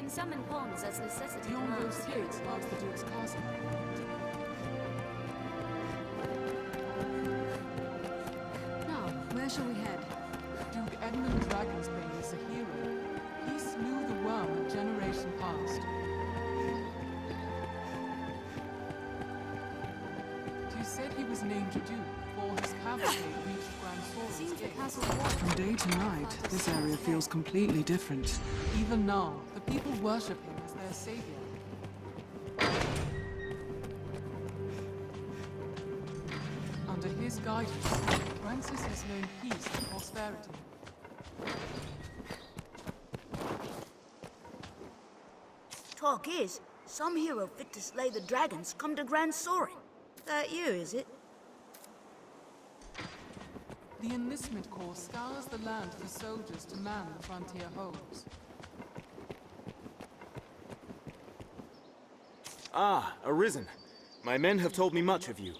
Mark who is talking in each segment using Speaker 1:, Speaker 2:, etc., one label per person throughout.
Speaker 1: can summon pawns as necessity
Speaker 2: Beyond
Speaker 1: demands.
Speaker 2: those gates lies the Duke's castle.
Speaker 3: Now, where shall we head?
Speaker 2: Duke Edmund Dragonsbane is a hero. He slew the worm a generation past. It is said he was named Duke before his cavalcade reached Grand Sora's
Speaker 3: Seems the
Speaker 2: gate.
Speaker 3: castle's wall.
Speaker 2: From day to night, this area feels completely different. Even now, the people worship him as their savior. Under his guidance, Francis has known peace and prosperity.
Speaker 4: Talk is, some hero fit to slay the dragons come to Grand Soaring. That you, is it?
Speaker 2: The enlistment corps scours the land for soldiers to man the frontier homes.
Speaker 5: Ah, Arisen. My men have told me much of you.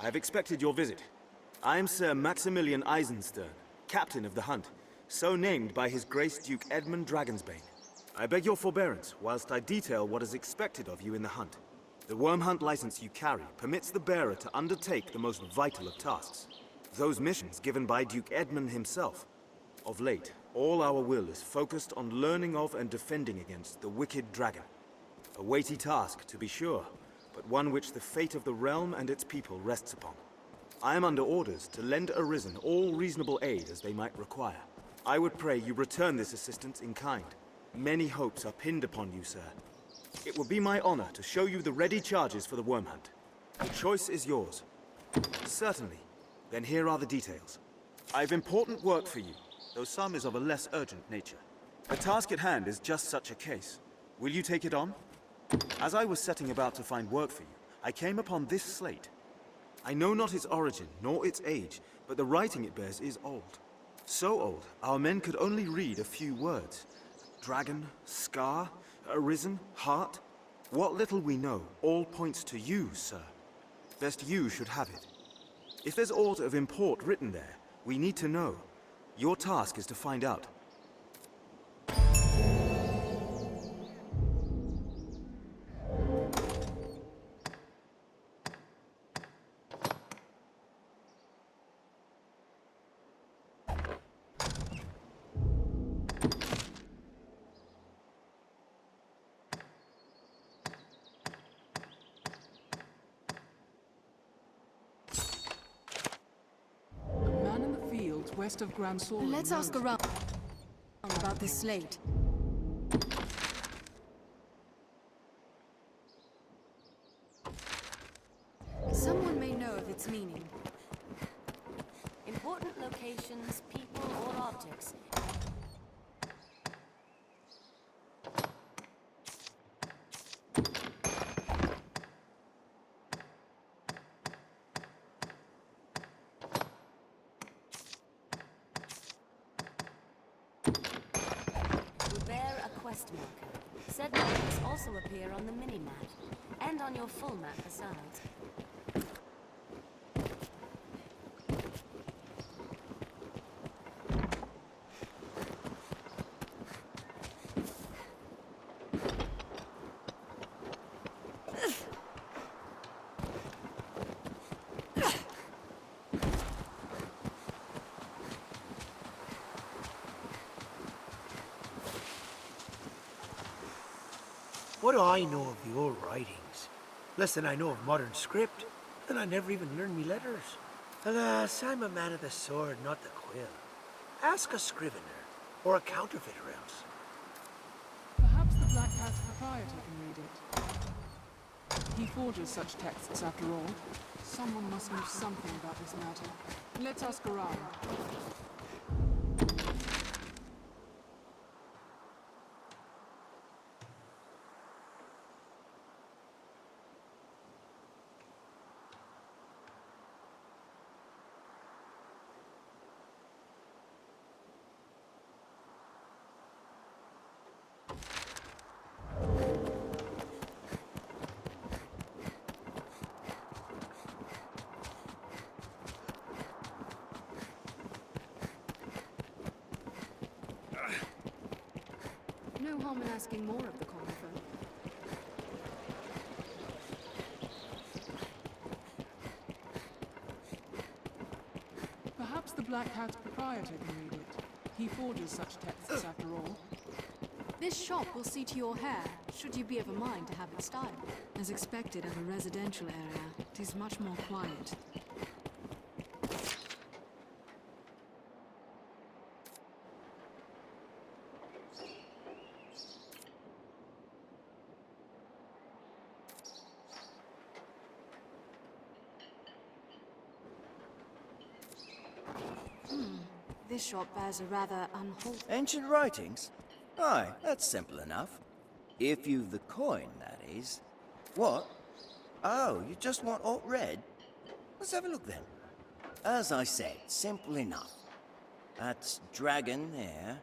Speaker 5: I have expected your visit. I am Sir Maximilian Eisenstern, captain of the hunt, so named by His Grace Duke Edmund Dragonsbane. I beg your forbearance whilst I detail what is expected of you in the hunt. The worm hunt license you carry permits the bearer to undertake the most vital of tasks. Those missions given by Duke Edmund himself. Of late, all our will is focused on learning of and defending against the wicked dragon. A weighty task, to be sure, but one which the fate of the realm and its people rests upon. I am under orders to lend Arisen all reasonable aid as they might require. I would pray you return this assistance in kind. Many hopes are pinned upon you, sir. It would be my honor to show you the ready charges for the worm hunt. The choice is yours. Certainly. Then here are the details. I have important work for you, though some is of a less urgent nature. The task at hand is just such a case. Will you take it on? As I was setting about to find work for you, I came upon this slate. I know not its origin, nor its age, but the writing it bears is old. So old, our men could only read a few words. Dragon, scar, arisen, heart. What little we know all points to you, sir. Best you should have it. If there's aught of import written there, we need to know. Your task is to find out.
Speaker 2: West of Grand Soaring.
Speaker 3: Let's ask around about this slate. Someone may know of its meaning.
Speaker 1: Important locations, people, or objects. Quest marker. Said markers also appear on the mini-map, and on your full map besides.
Speaker 6: What do I know of the old writings? Less than I know of modern script, and I never even learned me letters. Alas, I'm a man of the sword, not the quill. Ask a scrivener, or a counterfeiter else.
Speaker 2: Perhaps the Black Cat's proprietor can read it. He forges such texts after all. Someone must know something about this matter. Let's ask around.
Speaker 3: no harm in asking more of the common folk.
Speaker 2: Perhaps the Black Cat's proprietor can read it. He forges such texts after all.
Speaker 3: This shop will see to your hair, should you be of a mind to have it styled. As expected of a residential area, it is much more quiet. This shop bears a rather unwholesome...
Speaker 7: Ancient writings? Aye, that's simple enough. If you've the coin, that is. What? Oh, you just want alt red? Let's have a look then. As I said, simple enough. That's dragon there,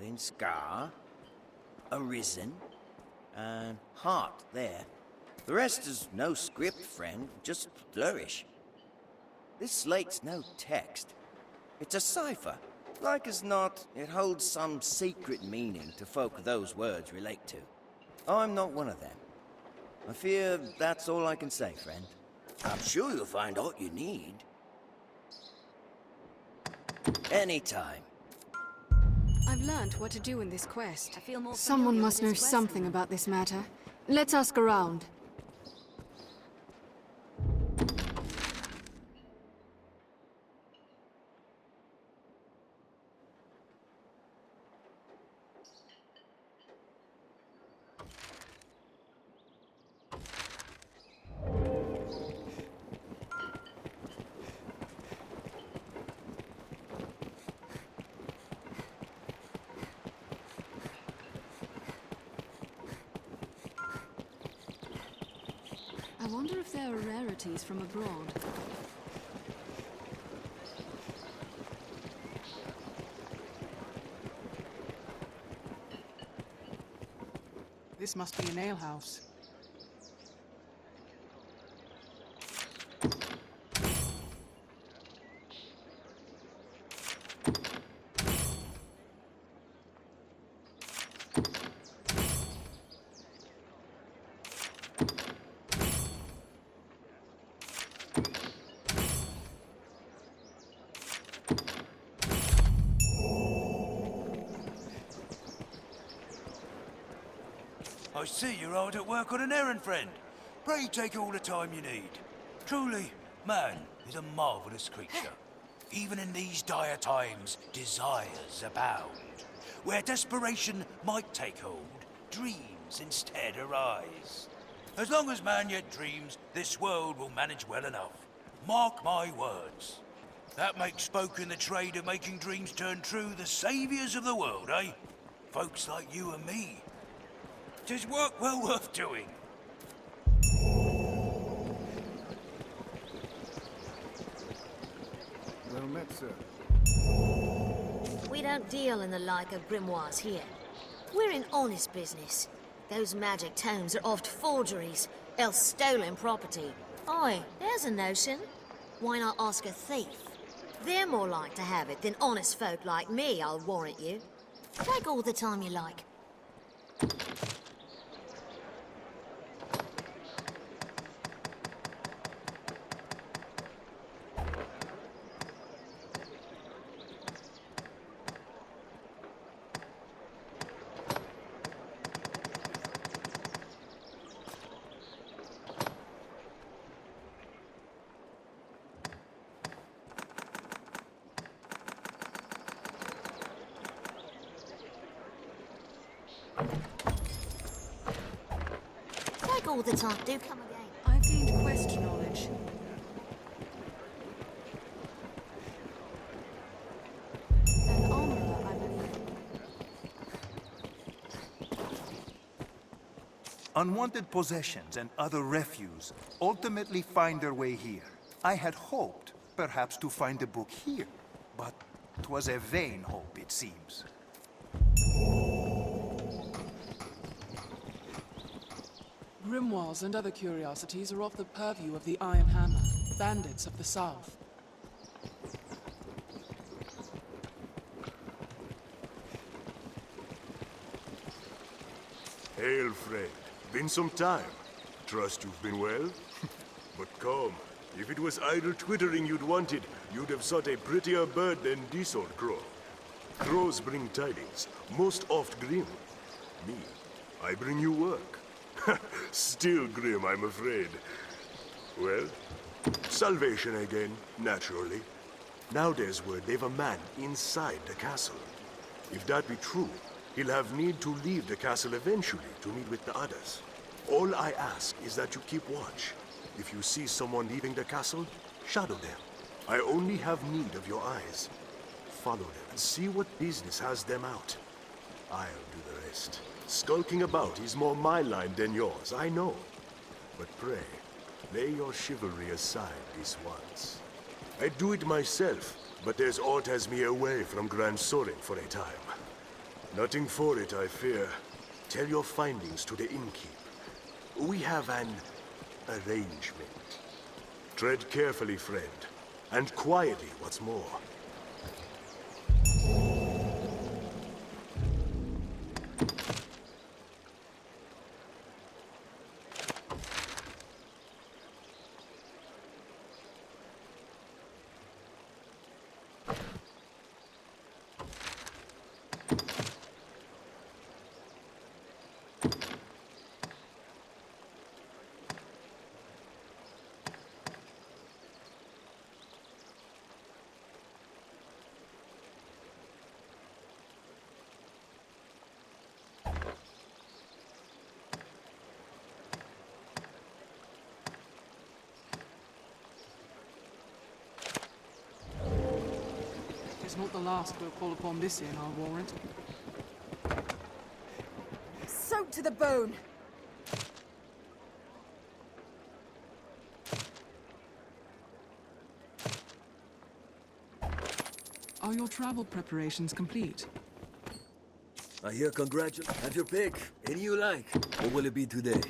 Speaker 7: then scar, arisen, and heart there. The rest is no script, friend, just flourish. This slate's no text. It's a cipher. Like as not, it holds some secret meaning to folk those words relate to. I'm not one of them. I fear that's all I can say, friend. I'm sure you'll find all you need. Anytime.
Speaker 3: I've learned what to do in this quest.
Speaker 1: I feel more
Speaker 3: Someone
Speaker 1: familiar
Speaker 3: must
Speaker 1: with
Speaker 3: know
Speaker 1: this quest
Speaker 3: something
Speaker 1: now.
Speaker 3: about this matter. Let's ask around. I wonder if there are rarities from abroad.
Speaker 2: This must be an alehouse.
Speaker 8: I see you're hard at work on an errand, friend. Pray take all the time you need. Truly, man is a marvellous creature. Even in these dire times, desires abound. Where desperation might take hold, dreams instead arise. As long as man yet dreams, this world will manage well enough. Mark my words. That makes folk in the trade of making dreams turn true the saviours of the world, eh? Folks like you and me. 'Tis work well worth doing.
Speaker 9: Well met, sir.
Speaker 10: We don't deal in the like of grimoires here. We're in honest business. Those magic tomes are oft forgeries, else stolen property. Oi, there's a notion. Why not ask a thief? They're more like to have it than honest folk like me, I'll warrant you. Take all the time you like. Take all the time, do come again.
Speaker 3: I've gained quest knowledge. An armorer, I believe.
Speaker 11: Unwanted possessions and other refuse ultimately find their way here. I had hoped, perhaps, to find the book here, but 'twas a vain hope, it seems.
Speaker 2: Grimoires and other curiosities are off the purview of the Iron Hammer, bandits of the south.
Speaker 9: Hail, friend. Been some time. Trust you've been well? But come, if it was idle twittering you'd wanted, you'd have sought a prettier bird than this old crow. Crows bring tidings, most oft grim. Me, I bring you work. Still grim, I'm afraid. Well, salvation again, naturally. Now there's word they've a man inside the castle. If that be true, he'll have need to leave the castle eventually to meet with the others. All I ask is that you keep watch. If you see someone leaving the castle, shadow them. I only have need of your eyes. Follow them and see what business has them out. I'll do the rest. Skulking about is more my line than yours, I know. But pray, lay your chivalry aside this once. I'd do it myself, but there's aught has me away from Grand Sorin for a time. Nothing for it, I fear. Tell your findings to the innkeep. We have an arrangement. Tread carefully, friend, and quietly, what's more.
Speaker 2: It's not the last we'll call upon this inn, I'll warrant.
Speaker 12: Soaked to the bone!
Speaker 2: Are your travel preparations complete?
Speaker 13: I hear have your pick. Any you like. What will it be today?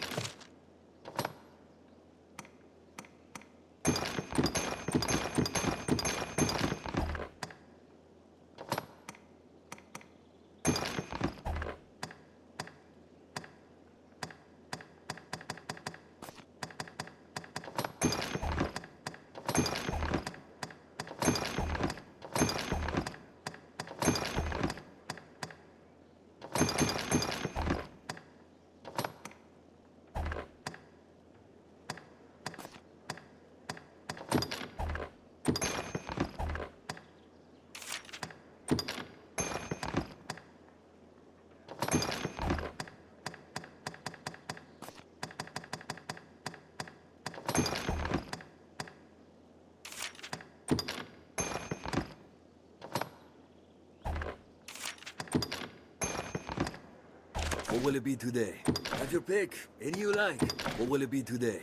Speaker 13: What will it be today? Have your pick. Any you like. What will it be today?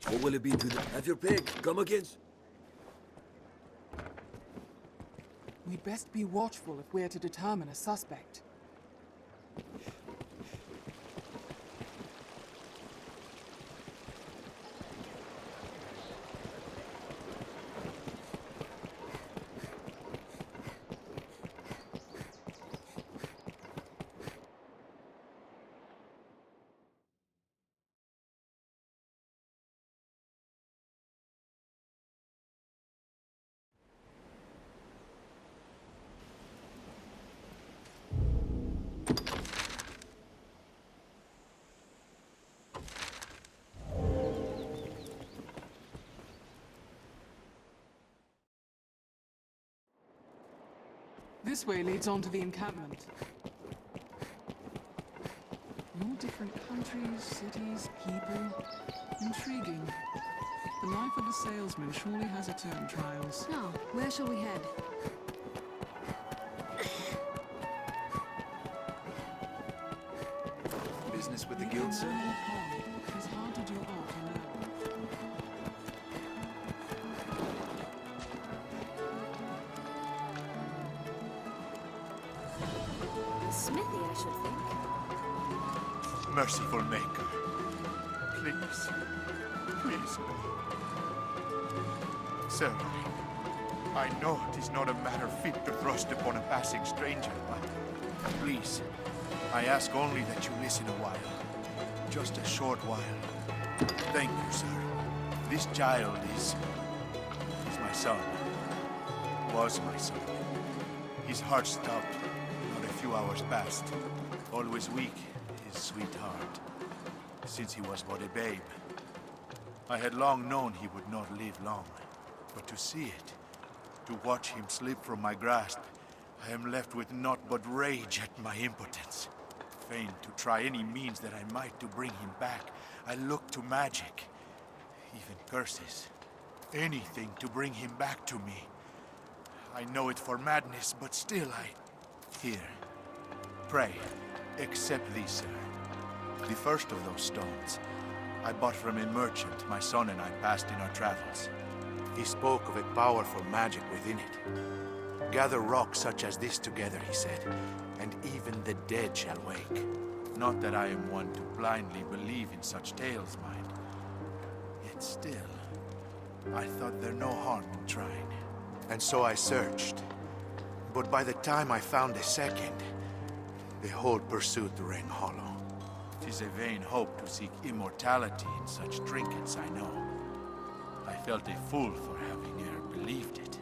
Speaker 13: What will it be today? Have your pick. Come against.
Speaker 2: We'd best be watchful if we're to determine a suspect. This way leads on to the encampment. All different countries, cities, people. Intriguing. The life of a salesman surely has its own trials.
Speaker 3: Now, where shall we head?
Speaker 11: Business with the guild, sir?
Speaker 2: It's hard to do aught alone.
Speaker 1: A smithy, I should think.
Speaker 14: Merciful Maker, please, please no. Sir, I know it is not a matter fit to thrust upon a passing stranger, but please, I ask only that you listen a while. Just a short while. Thank you, sir. This child is my son. Was my son. His heart stopped not a few hours past. Always weak, his sweetheart, since he was but a babe. I had long known he would not live long, but to see it, to watch him slip from my grasp, I am left with naught but rage at my impotence. Fain to try any means that I might to bring him back, I looked to magic, even curses, anything to bring him back to me. I know it for madness, but still Here, pray, accept these, sir. The first of those stones I bought from a merchant my son and I passed in our travels. He spoke of a powerful magic within it. Gather rocks such as this together, he said, and even the dead shall wake. Not that I am one to blindly believe in such tales, mind. Yet still, I thought there no harm in trying. And so I searched. But by the time I found a second, the whole pursuit rang hollow. 'Tis a vain hope to seek immortality in such trinkets, I know. I felt a fool for having e'er believed it.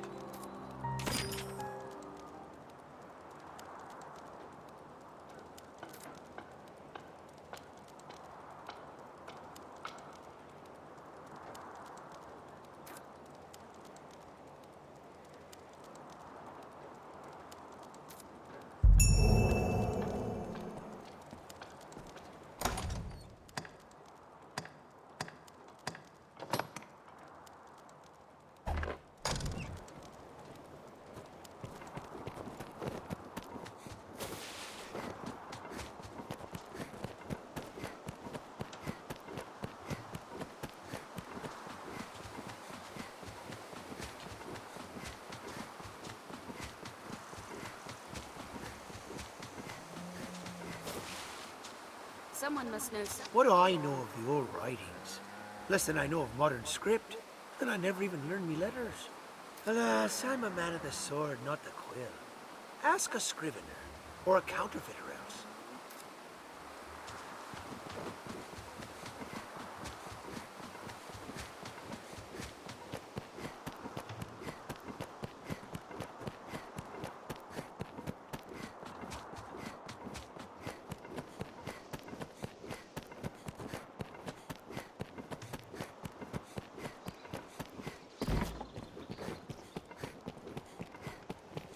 Speaker 1: Someone must know
Speaker 6: What do I know of the old writings? Less than I know of modern script, and I never even learned me letters. Alas, I'm a man of the sword, not the quill. Ask a scrivener, or a counterfeiter else.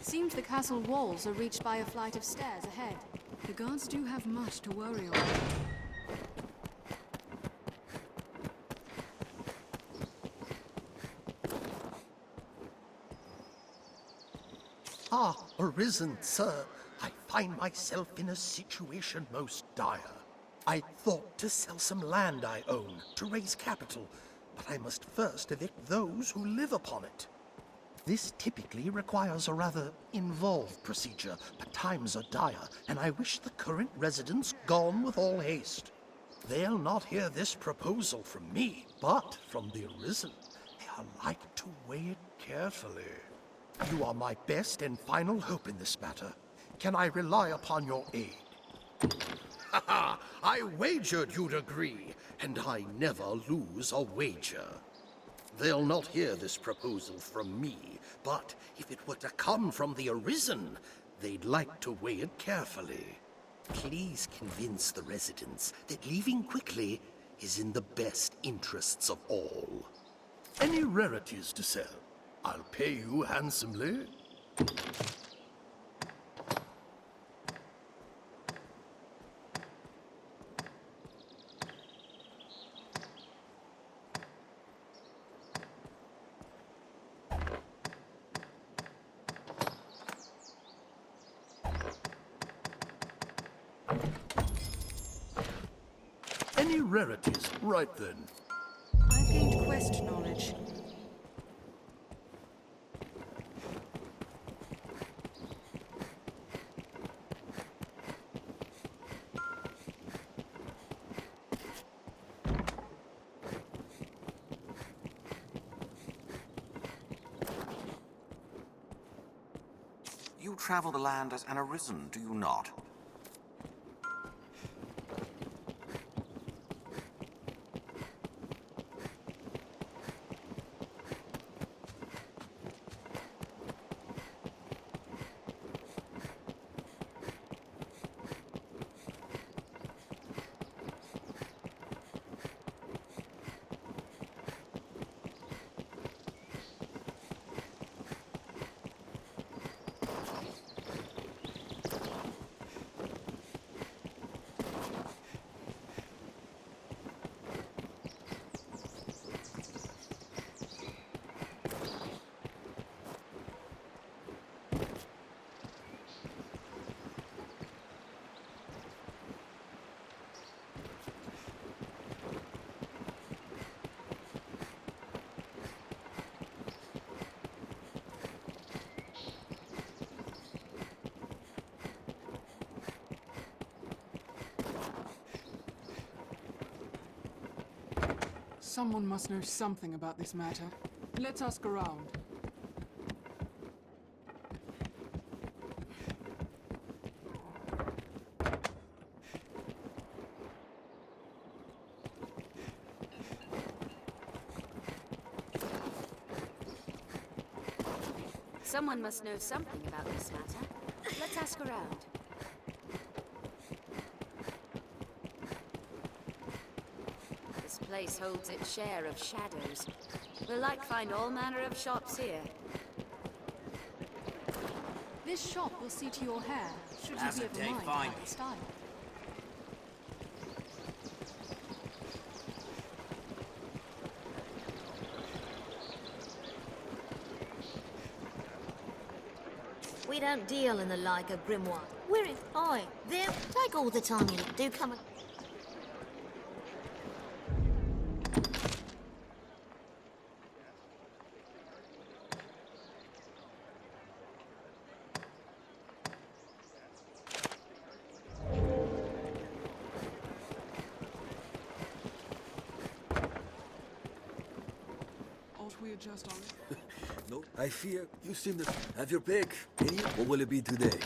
Speaker 3: Seems the castle walls are reached by a flight of stairs ahead. The guards do have much to worry about.
Speaker 15: Ah, arisen, sir. I find myself in a situation most dire. I thought to sell some land I own to raise capital, but I must first evict those who live upon it. This typically requires a rather involved procedure, but times are dire, and I wish the current residents gone with all haste. They'll not hear this proposal from me, but from the arisen. They are like to weigh it carefully. You are my best and final hope in this matter. Can I rely upon your aid? Ha ha! I wagered you'd agree, and I never lose a wager. They'll not hear this proposal from me, but if it were to come from the arisen, they'd like to weigh it carefully. Please convince the residents that leaving quickly is in the best interests of all. Any rarities to sell? I'll pay you handsomely. Any rarities? Right then.
Speaker 3: I've gained quest knowledge.
Speaker 16: You travel the land as an arisen, do you not?
Speaker 2: Someone must know something about this matter. Let's ask around.
Speaker 1: Someone must know something about this matter. Let's ask around. This place holds its share of shadows. We'll like find all manner of shops here.
Speaker 3: This shop will see to your hair, should you
Speaker 17: That's
Speaker 3: be
Speaker 17: a
Speaker 3: of a
Speaker 17: day
Speaker 3: mind
Speaker 17: finding.
Speaker 3: about the style.
Speaker 10: We don't deal in the like of grimoire. We're in... Oi, there, take all the time you do come and...
Speaker 2: Ought we adjust on it?
Speaker 13: No, I fear you seem to have your pick. What will it be today?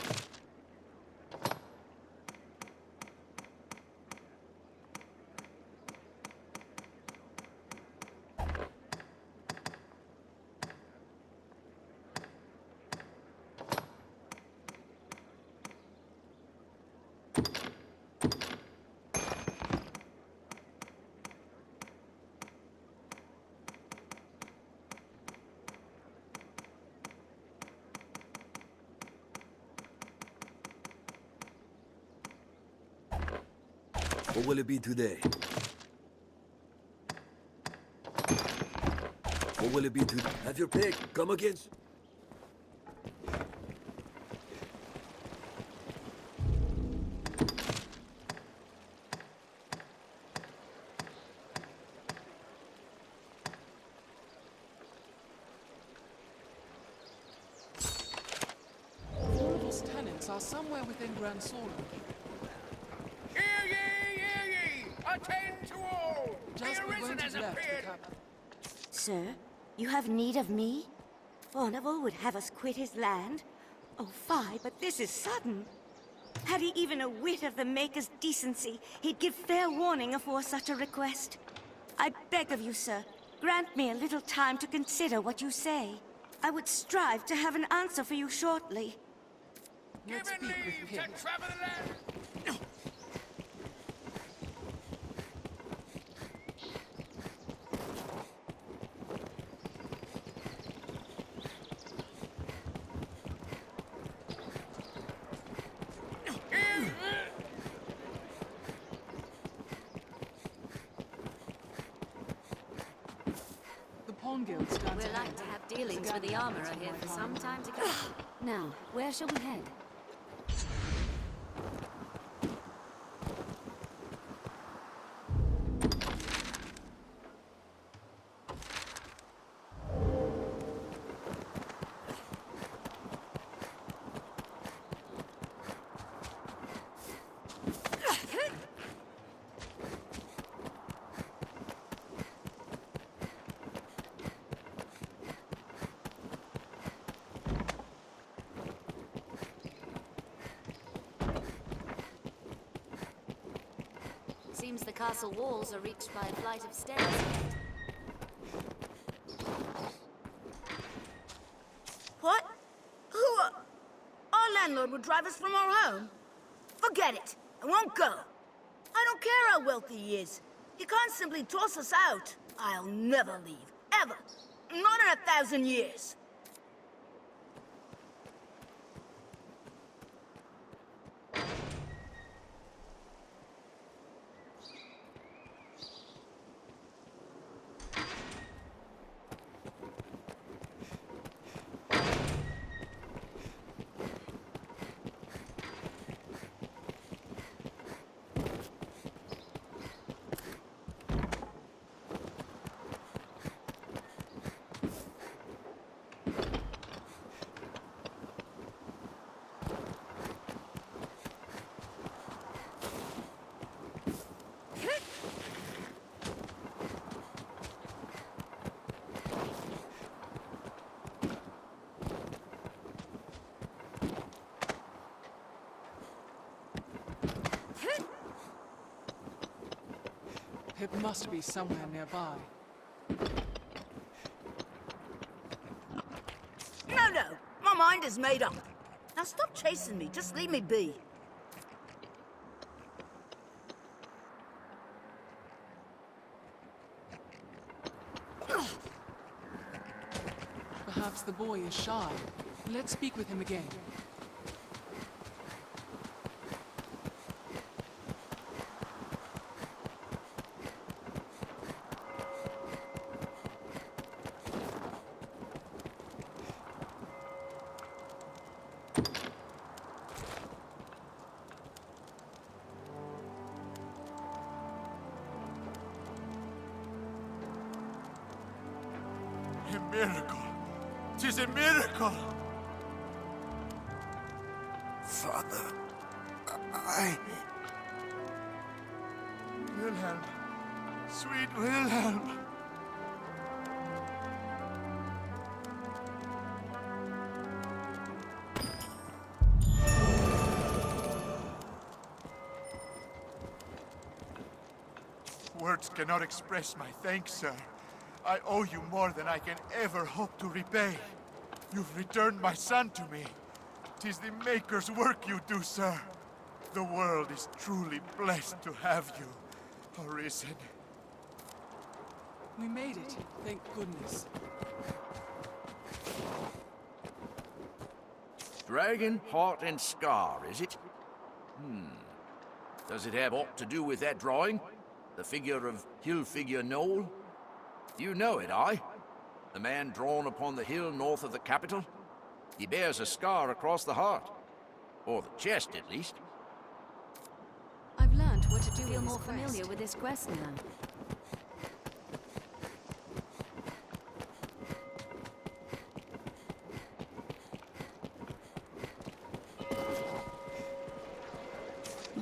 Speaker 13: What will it be today? What will it be today? Have your pick. Come against.
Speaker 2: All of us tenants are somewhere within Grand Sorum.
Speaker 18: Attend to all!
Speaker 2: Just
Speaker 18: the
Speaker 2: we
Speaker 18: arisen
Speaker 2: won't
Speaker 18: has
Speaker 2: have left the
Speaker 18: appeared!
Speaker 2: cabin.
Speaker 19: Sir, you have need of me? Furnival would have us quit his land? Oh, fie, but this is sudden. Had he even a whit of the Maker's decency, he'd give fair warning afore such a request. I beg of you, sir, grant me a little time to consider what you say. I would strive to have an answer for you shortly.
Speaker 2: Let's speak with him.
Speaker 18: To travel the land!
Speaker 2: Guild stands
Speaker 1: We're like to have dealings with the armorer here for some time to come. Now, where shall we head? castle walls are reached by a flight of stairs.
Speaker 4: What? Our landlord would drive us from our home? Forget it. I won't go. I don't care how wealthy he is. He can't simply toss us out. I'll never leave. Ever. Not in 1,000 years.
Speaker 2: It must be somewhere nearby.
Speaker 4: No. My mind is made up. Now stop chasing me. Just leave me be.
Speaker 2: Perhaps the boy is shy. Let's speak with him again.
Speaker 14: A miracle! 'Tis a miracle!
Speaker 8: Father,
Speaker 14: Wilhelm! Sweet Wilhelm! Words cannot express my thanks, sir. I owe you more than I can ever hope to repay. You've returned my son to me. 'Tis the Maker's work you do, sir. The world is truly blessed to have you, Arisen.
Speaker 2: We made it, thank goodness.
Speaker 17: Dragon, heart, and scar, is it? Does it have aught to do with that drawing? The figure of hill figure Noel? You know it, aye? The man drawn upon the hill north of the capital? He bears a scar across the heart. Or the chest, at least.
Speaker 3: I've learned what to do
Speaker 1: I feel
Speaker 3: with
Speaker 1: more
Speaker 3: this
Speaker 1: familiar
Speaker 3: quest.
Speaker 1: with this quest now.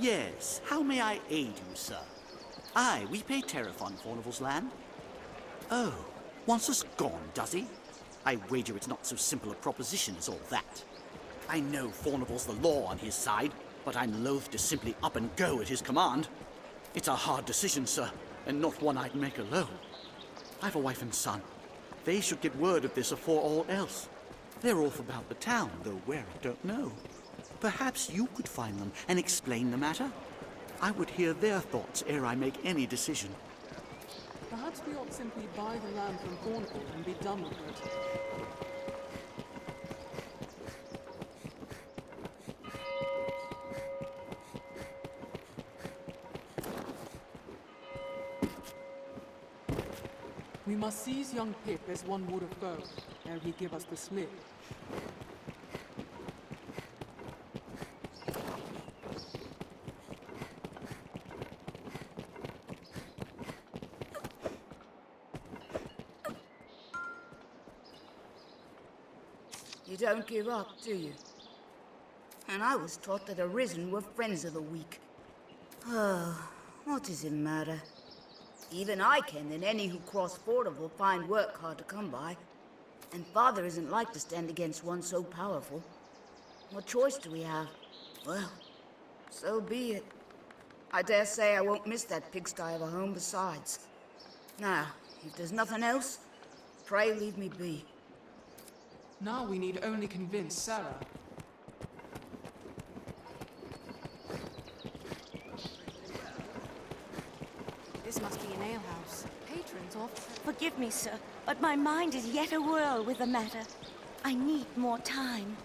Speaker 20: Yes, how may I aid you, sir? Aye, we pay tariff on Fornival's land. Oh, wants us gone, does he? I wager it's not so simple a proposition as all that. I know Fornival's the law on his side, but I'm loath to simply up and go at his command. It's a hard decision, sir, and not one I'd make alone. I've a wife and son. They should get word of this afore all else. They're off about the town, though where I don't know. Perhaps you could find them and explain the matter? I would hear their thoughts ere I make any decision.
Speaker 2: Perhaps we ought simply buy the land from Cornwall and be done with it. We must seize young Pip as one would have go, ere he give us the slip.
Speaker 4: You don't give up, do you? And I was taught that Arisen were friends of the weak. Oh, what does it matter? Even I can, and any who cross Fordham will find work hard to come by. And Father isn't like to stand against one so powerful. What choice do we have? Well, so be it. I dare say I won't miss that pigsty of a home besides. Now, if there's nothing else, pray leave me be.
Speaker 2: Now we need only convince Sarah.
Speaker 3: This must be an alehouse. Patrons often...
Speaker 19: Forgive me, sir, but my mind is yet a-whirl with the matter. I need more time.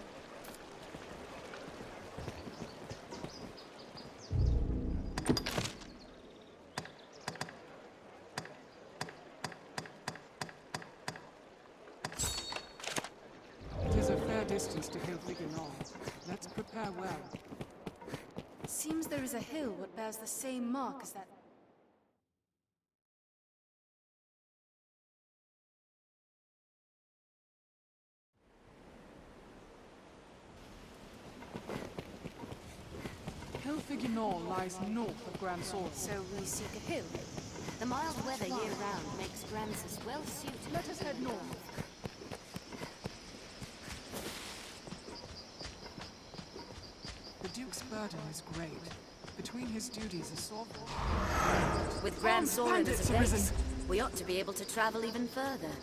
Speaker 2: It is a fair distance to Hill Figure Knoll. Let's prepare well.
Speaker 3: Seems there is a hill what bears the same mark as that...
Speaker 2: Hill Figure Knoll lies north of Grand Sword.
Speaker 1: So we seek a hill. The mild weather year-round makes Grancis well suited.
Speaker 2: Let us head north. The Duke's burden is great. Between his duties as sovereign...
Speaker 1: With Grand Soren as a base, we ought to be able to travel even further.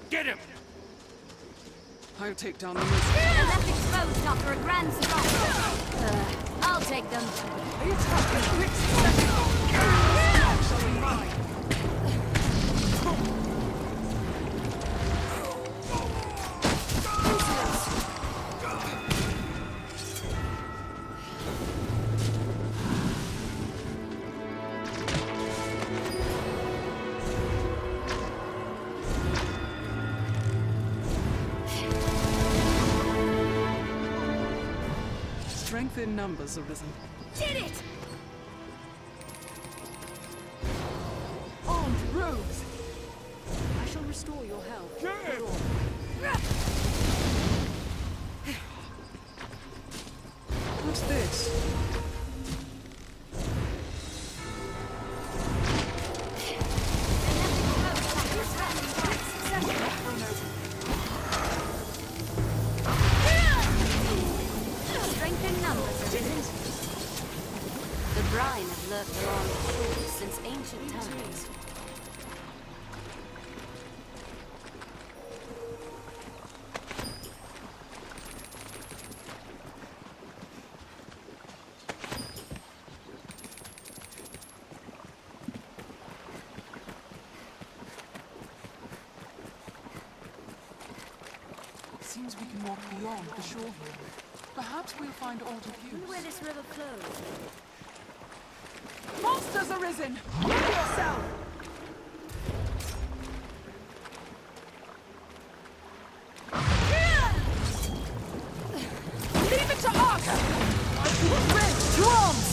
Speaker 8: Get him!
Speaker 2: I'll take down the most...
Speaker 1: They're left exposed after a grand strike. I'll take them.
Speaker 2: The attack is quick succession. Shall be mine. Strength in numbers arisen.
Speaker 1: Did it!
Speaker 2: Armed rogues!
Speaker 3: I shall restore your health.
Speaker 2: What's this?
Speaker 1: Strength in numbers, arisen. The brine have lurked along the shores since ancient times.
Speaker 2: Seems we can walk beyond the shore. Perhaps we'll find aught of use.
Speaker 1: Wonder where this river flows.
Speaker 2: Monsters arisen! Look yourself! Leave it to us! Red, to arms!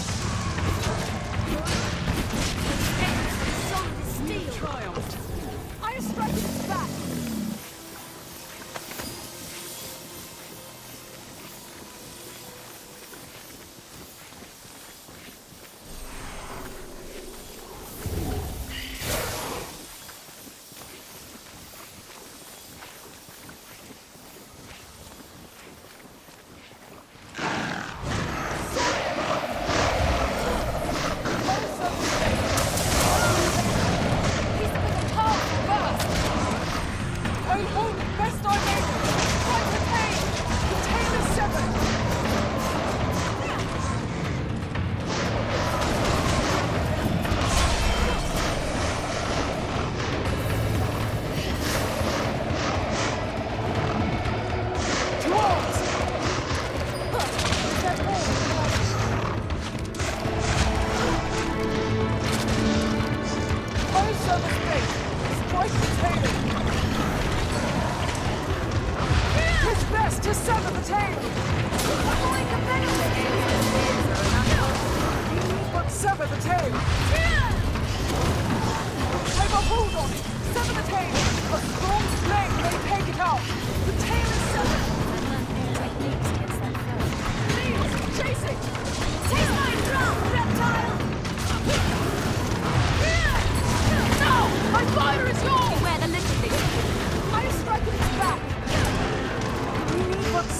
Speaker 1: Solid as steel.
Speaker 2: Triumph! I strike its back!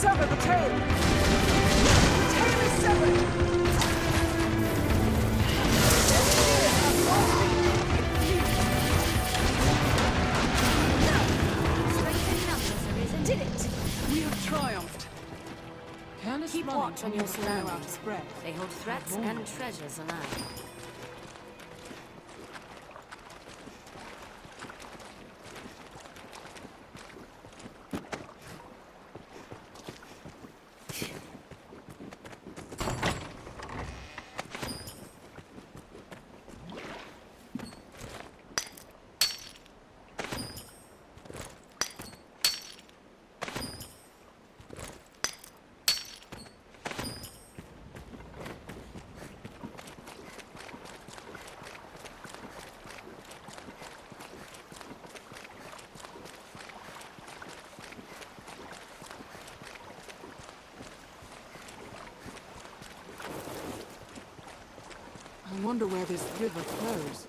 Speaker 2: Sever the tail! The tail is severed! Careless
Speaker 1: Keep
Speaker 2: running
Speaker 1: watch on
Speaker 2: can
Speaker 1: your
Speaker 2: leave a trail out of
Speaker 1: surroundings.
Speaker 2: breath.
Speaker 1: They hold threats and treasures alike.
Speaker 2: I wonder where this river flows.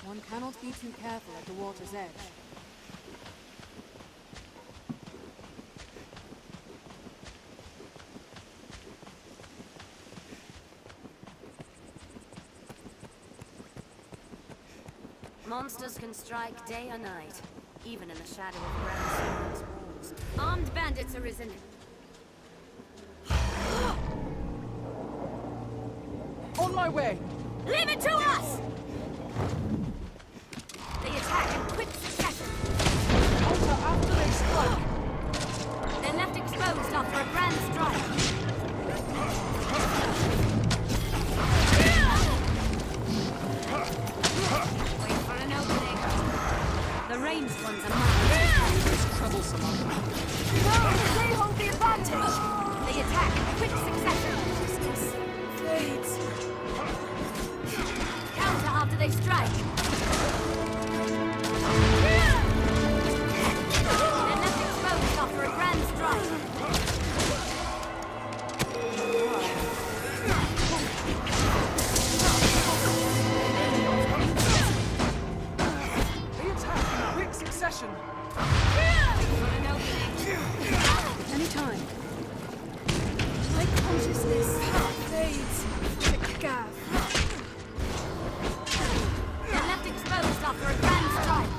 Speaker 3: One cannot be too careful at the water's edge.
Speaker 1: Monsters can strike day or night, even in the shadow of Grand Swords walls. Armed bandits arisen.
Speaker 2: On my way!
Speaker 1: Leave it to us! They attack in quick succession.
Speaker 2: Counter after they strike.
Speaker 1: They're left exposed after a grand strike. Wait for an opening. The ranged ones are mine.
Speaker 2: It's troublesome.
Speaker 1: No, they hold the advantage. They attack in quick succession.
Speaker 3: Fades.
Speaker 1: Counter after they strike. They're left exposed after a grand strike.
Speaker 2: They attack in quick succession.
Speaker 3: Anytime. My consciousness fades. The gap.
Speaker 1: They're left exposed after a grand strike.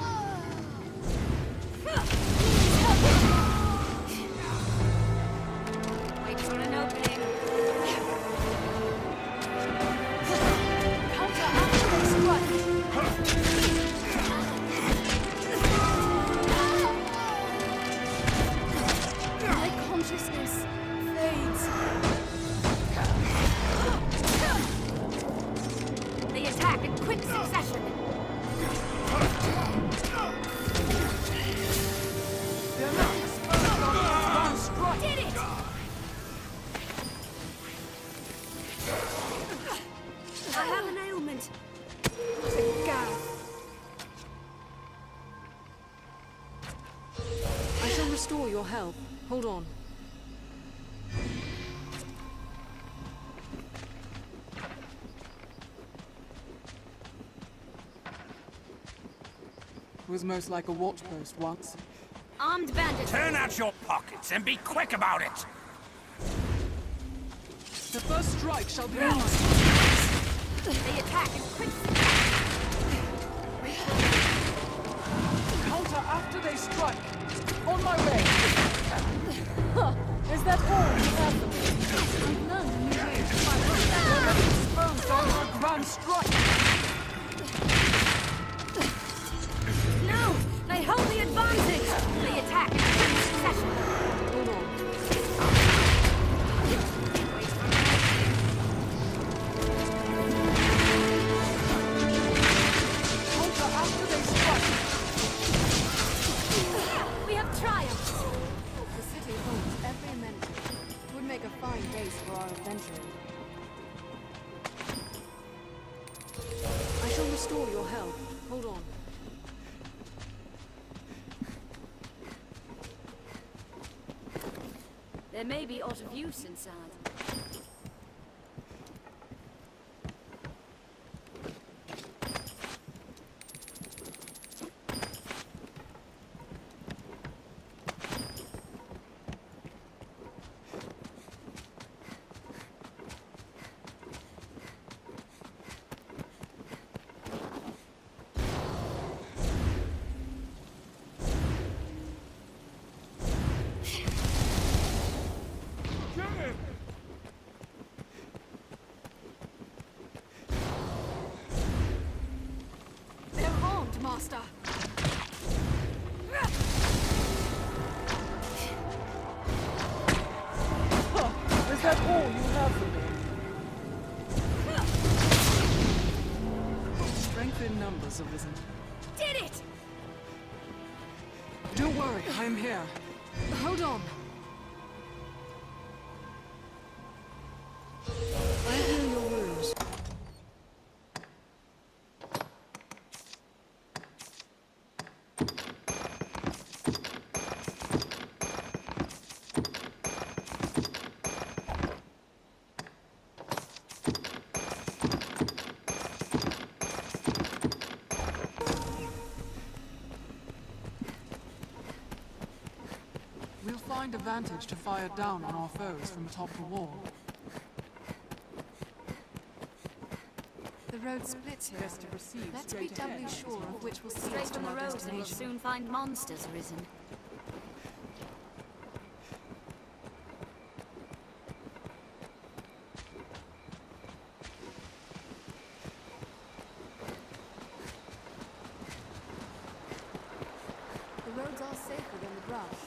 Speaker 1: Wait for an opening.
Speaker 3: Counter after they strike. My consciousness fades.
Speaker 1: They attack in quick succession.
Speaker 2: They're left exposed after one strike.
Speaker 1: Did it! I have an ailment.
Speaker 3: The gap. I shall restore your health. Hold on.
Speaker 2: Was most like a watch post once.
Speaker 1: Armed bandits.
Speaker 18: Turn out your pockets and be quick about it!
Speaker 2: The first strike shall be mine.
Speaker 1: They attack in quick
Speaker 2: Counter after they strike. On my way. Is that all you have for me?
Speaker 3: I've learned a new way to fight.
Speaker 2: They're left exposed after a grand strike.
Speaker 1: No! They hold the advantage! They attack in quick succession.
Speaker 3: Hold on.
Speaker 2: Counter after they strike.
Speaker 1: We have triumphed!
Speaker 3: The city holds every amenity. Would make a fine base for our adventuring. I shall restore your health. Hold on.
Speaker 1: There may be out of use inside.
Speaker 2: all you have for me. Strength in numbers, Arisen.
Speaker 1: Did it!
Speaker 2: Don't worry, I'm here.
Speaker 3: Hold on. I hear your wounds.
Speaker 2: We'll find a vantage to fire down on our foes from atop the wall.
Speaker 3: The road splits here.
Speaker 2: Best to proceed
Speaker 3: Let's be
Speaker 2: straight
Speaker 3: doubly
Speaker 2: ahead.
Speaker 3: sure of which will see
Speaker 1: Straight
Speaker 3: us to
Speaker 1: on the
Speaker 3: our
Speaker 1: roads and we'll
Speaker 3: destination.
Speaker 1: soon find monsters, Arisen.
Speaker 3: The roads are safer than the brush,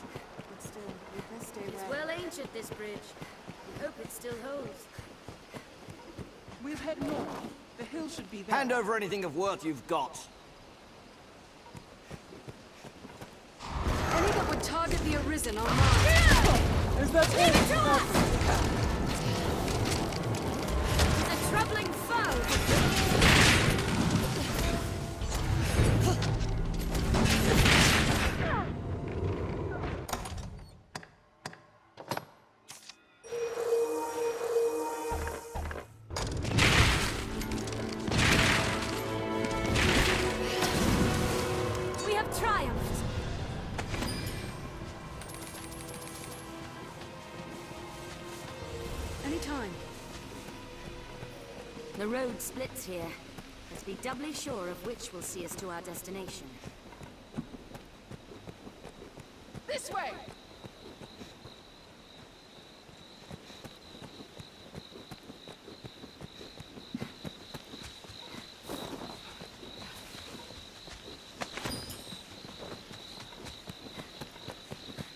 Speaker 3: but still, we'd best stay
Speaker 1: It's
Speaker 3: where...
Speaker 1: well ancient, this bridge. We hope it still holds.
Speaker 2: We'll head north. The hill should be there.
Speaker 17: Hand over anything of worth you've got.
Speaker 3: Any that would target the Arisen are mine.
Speaker 2: Is that
Speaker 1: Leave it to us! He's a troubling foe! We have triumphed!
Speaker 3: Anytime.
Speaker 1: The road splits here. Let's be doubly sure of which will see us to our destination.
Speaker 2: This way!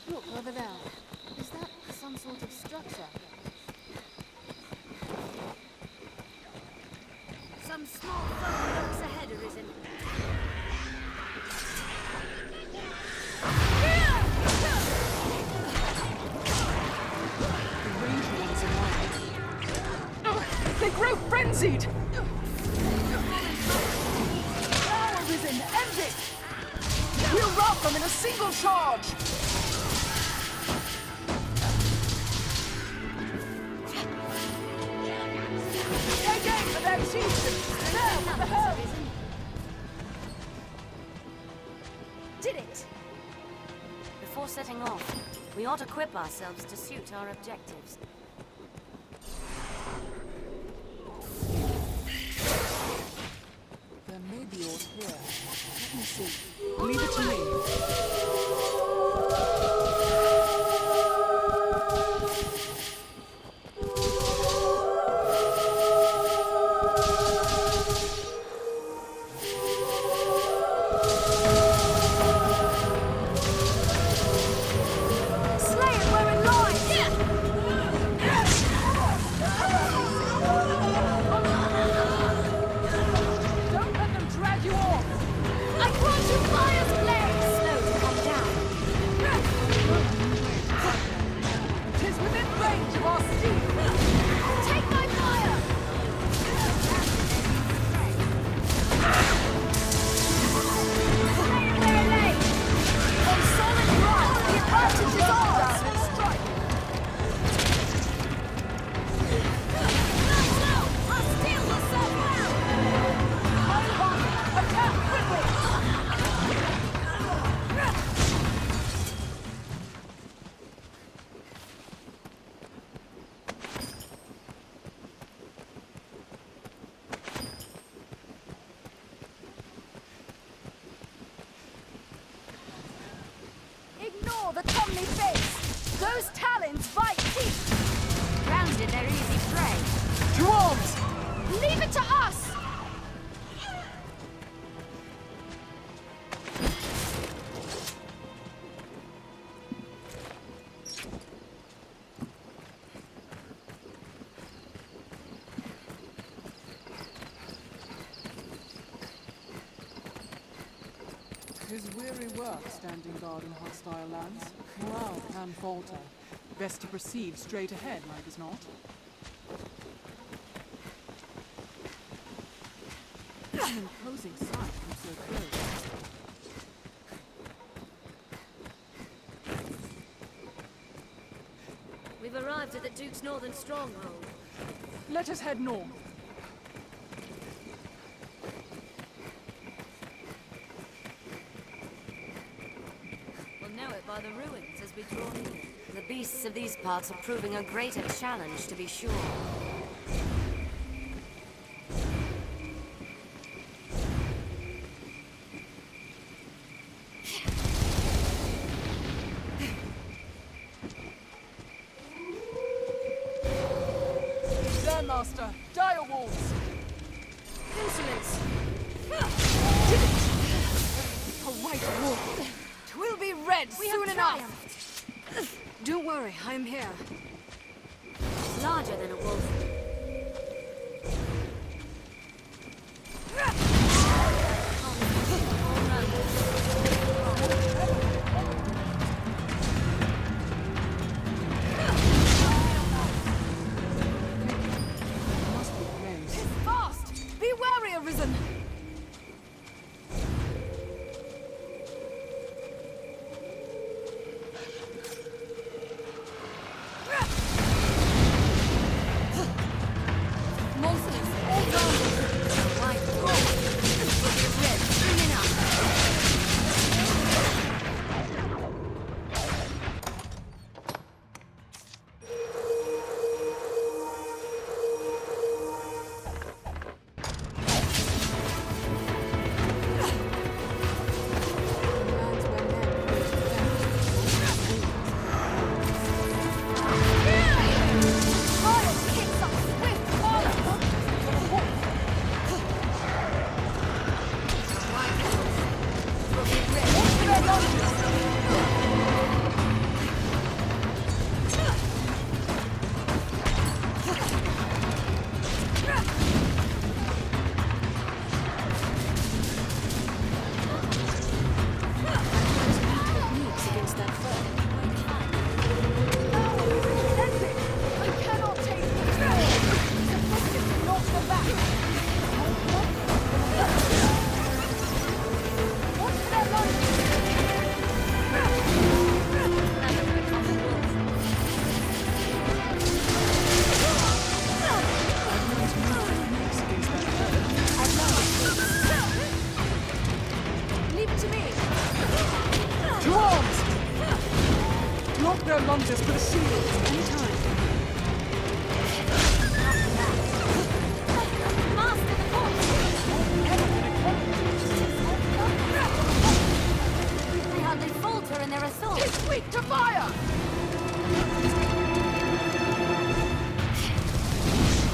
Speaker 3: Look, over there. Is that some sort of structure?
Speaker 1: Some small foe lurks ahead, Arisen.
Speaker 2: The ranged ones are mine. They grow frenzied! Now, Arisen, end it! We'll rout them in a single charge! Again for that chieftain! There with the helm!
Speaker 1: Did it! Before setting off, we ought to equip ourselves to suit our objectives.
Speaker 2: There may be aught here. Let me see. Leave it to me.
Speaker 1: Slay it where it lies!
Speaker 2: Don't let them drag you off!
Speaker 1: I grant you fire's blade! Slow to
Speaker 2: worth standing guard in hostile lands. Morale can falter. Best to proceed straight ahead, like as not. An imposing sight from so close.
Speaker 10: We've arrived at the Duke's northern stronghold.
Speaker 2: Let us head north.
Speaker 1: We'll know it by the ruins as we draw near. The beasts of these parts are proving a greater challenge, to be sure.
Speaker 2: There, Master! Dire wolves!
Speaker 12: Insolence! A white wolf! Twill be red soon enough!
Speaker 3: Don't worry, I'm here.
Speaker 1: Larger than a wolf.
Speaker 12: Fast! Be wary, Arisen! Monsters all round!
Speaker 1: White wolf. Red, soon enough.
Speaker 12: Leave it to me!
Speaker 2: To arms! Block their lunges with a shield. Anytime.
Speaker 1: Master the horse! They hardly falter in their assault.
Speaker 12: It's weak to fire!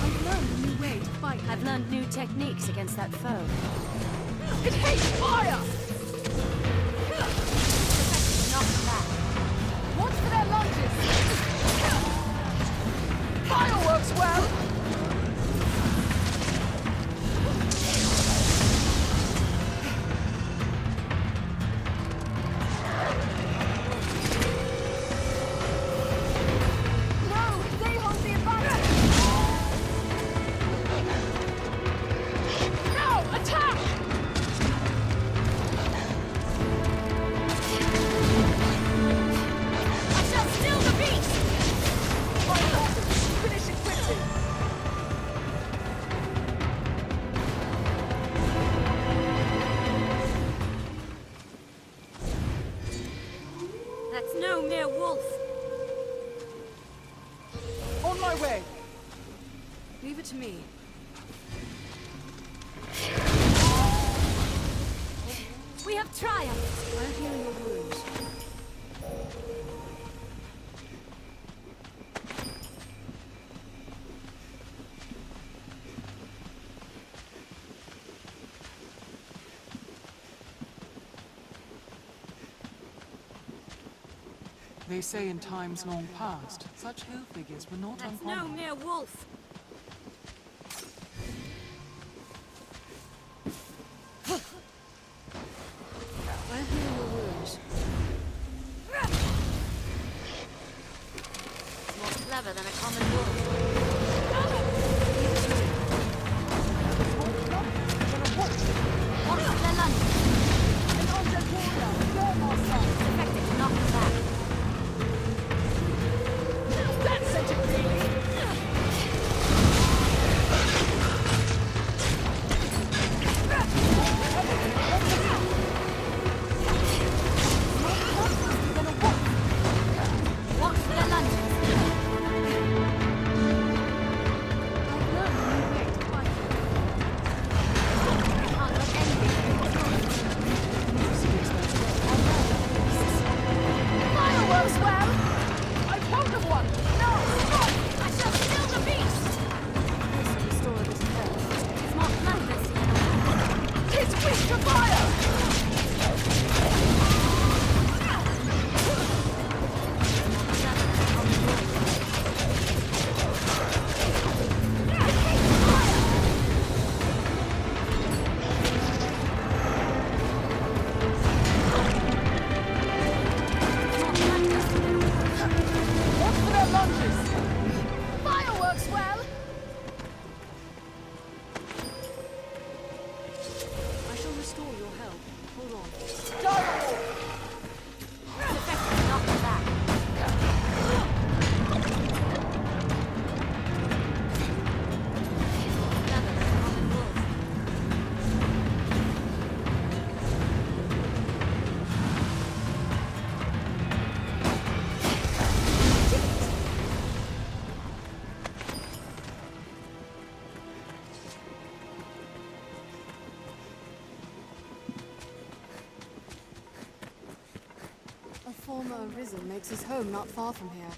Speaker 3: I've learned a new way to fight.
Speaker 1: I've learned new techniques against that foe.
Speaker 12: It hates fire!
Speaker 1: Knock them back.
Speaker 12: Watch for their lunges! Fire works well! No! They hold the advantage! Now! Attack!
Speaker 1: I shall still the beast!
Speaker 12: My orders! Finish it quickly!
Speaker 1: That's no mere wolf.
Speaker 2: On my way.
Speaker 3: Leave it to me.
Speaker 1: We have triumphed.
Speaker 3: I'll heal your wounds.
Speaker 2: They say in times long past, such hill figures were not
Speaker 1: That's no
Speaker 2: uncommon.
Speaker 1: mere wolf.
Speaker 3: I'll heal your wounds.
Speaker 1: clever than a common wolf. What's the lunch? An object warrior. It's effective to knock them back. That's such a really. What's the lunch? Fireworks, well! I've heard of one! No, stop! I shall still the beast! This restore this hell. It's more bloodless. His wish to fire! What's for their lunches? Fireworks, well!
Speaker 3: I shall restore your health. Hold on.
Speaker 1: It's effective to knock them back. Clever than a common wolf.
Speaker 3: A former arisen makes his home not far from here.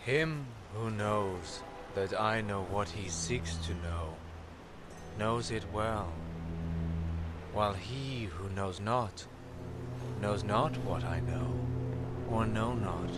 Speaker 21: Him who knows that I know what he seeks to know, knows it well, while he who knows not what I know, or know not.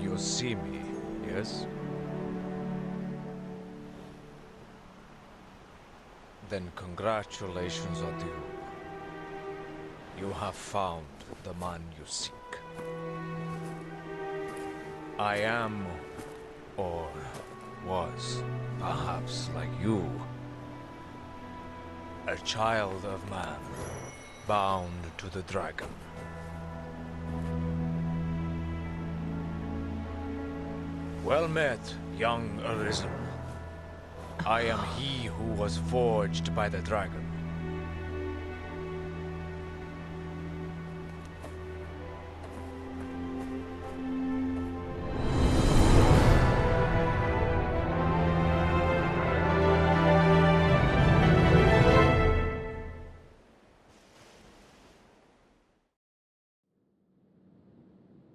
Speaker 21: You see me, yes? Then congratulations are due. You have found the man you seek. I am, or was, perhaps like you, a child of man, bound to the dragon. Well met, young arisen. I am he who was forged by the dragon.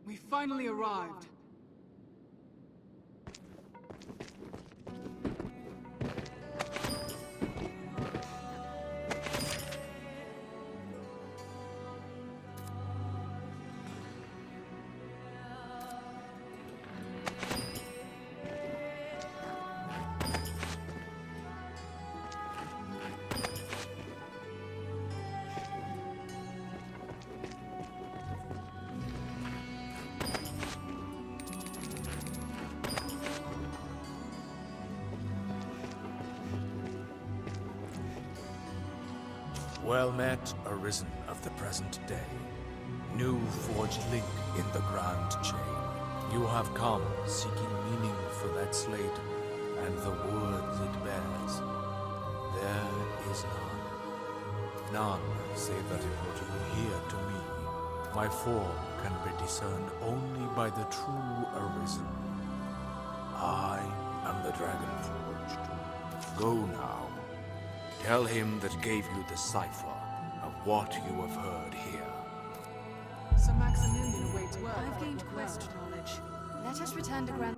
Speaker 2: We finally arrived.
Speaker 21: Well met, arisen of the present day. New forged link in the grand chain. You have come seeking meaning for that slate and the words it bears. There is none. None save that in what you hear to me, my form can be discerned only by the true arisen. I am the dragon forged. Go now. Tell him that gave you the cipher of what you have heard here.
Speaker 2: Sir Maximilian awaits word.
Speaker 3: I've gained quest knowledge. Let us return to Grand...